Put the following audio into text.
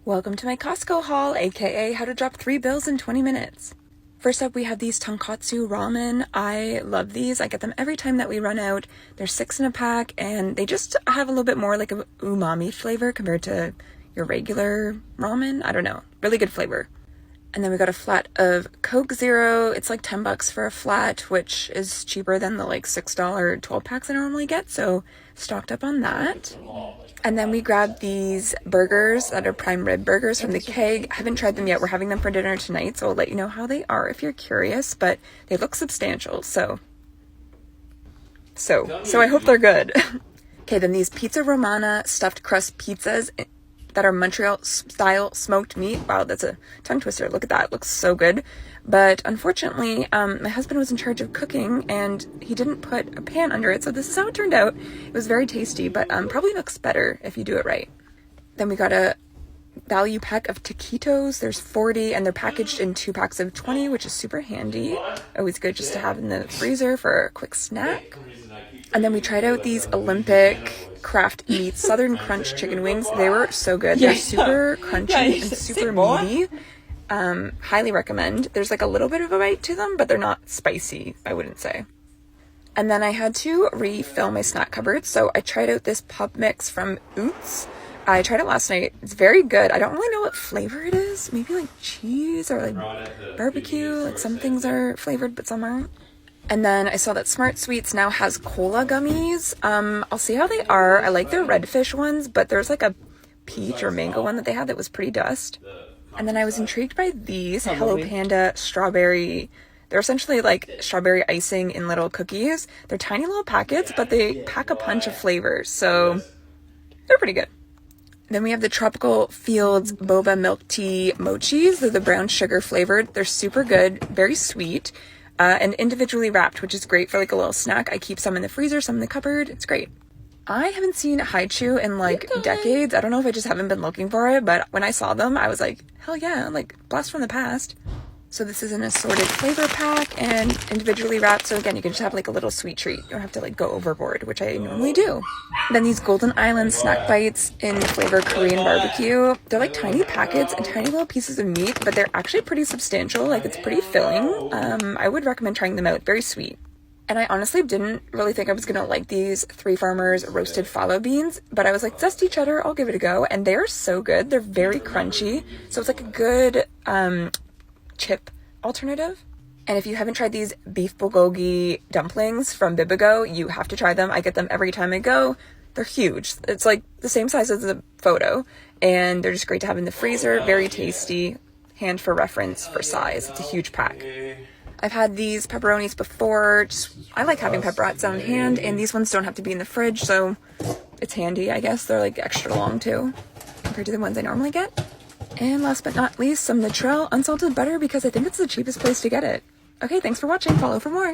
Welcome to my Costco haul, aka how to drop 3 bills in 20 minutes. First up, we have these tonkatsu ramen. I love these. I get them every time that we run out. They're 6 in a pack, and they just have a little bit more like of umami flavor compared to your regular ramen. I don't know. Really good flavor. And then we got a flat of Coke Zero. It's like $10 for a flat, which is cheaper than the like $6 12 packs I normally get, so stocked up on that. And then we grabbed these burgers that are prime rib burgers from the keg. I haven't tried them yet. We're having them for dinner tonight, so I'll let you know how they are if you're curious, but they look substantial, so I hope they're good. Okay, then these Pizza Romana stuffed crust pizzas that are Montreal-style smoked meat. Wow, that's a tongue twister. Look at that. It looks so good. But unfortunately, my husband was in charge of cooking, and he didn't put a pan under it, so this is how it turned out. It was very tasty, but probably looks better if you do it right. Then we got a value pack of taquitos. There's 40, and they're packaged in 2 packs of 20, which is super handy. Always good just to have in the freezer for a quick snack. And then we tried out these Olympic Craft Meats Southern Crunch chicken wings. They were so good. They're super crunchy and super meaty. Highly recommend. There's like a little bit of a bite to them, but they're not spicy, I wouldn't say. And then I had to refill my snack cupboard, so I tried out this pub mix from Oots. I tried it last night. It's very good. I don't really know what flavor it is. Maybe like cheese or like barbecue. Like some things are flavored, but some aren't. And then I saw that Smart Sweets now has cola gummies. I'll see how they are. I like their redfish ones, but there's like a peach or mango one that they had that was pretty dust. And then I was intrigued by these Hello Panda strawberry. They're essentially like strawberry icing in little cookies. They're tiny little packets, but they pack a punch of flavors, so they're pretty good. Then we have the Tropical Fields Boba Milk Tea Mochis. They're the brown sugar flavored. They're super good, very sweet. And individually wrapped, which is great for like a little snack. I keep some in the freezer, some in the cupboard. It's great. I haven't seen Haichu in like decades. I don't know if I just haven't been looking for it, but when I saw them, I was like, hell yeah, like blast from the past. So this is an assorted flavor pack and individually wrapped. So again, you can just have like a little sweet treat. You don't have to like go overboard, which I normally do. Then these Golden Island snack bites in flavor Korean barbecue. They're like tiny packets and tiny little pieces of meat, but they're actually pretty substantial. Like it's pretty filling. I would recommend trying them out. Very sweet. And I honestly didn't really think I was going to like these Three Farmers roasted fava beans, but I was like, zesty cheddar, I'll give it a go. And they're so good. They're very crunchy. So it's like a good chip alternative. And if you haven't tried these beef bulgogi dumplings from Bibigo, you have to try them. I get them every time I go. They're huge. It's like the same size as the photo, and they're just great to have in the freezer. Very tasty. Hand for reference for size. It's a huge pack. I've had these pepperonis before. I like having pepperonis on hand, and these ones don't have to be in the fridge, so it's handy, I guess. They're like extra long too, compared to the ones I normally get. And last but not least, some Natrel unsalted butter because I think it's the cheapest place to get it. Okay, thanks for watching. Follow for more.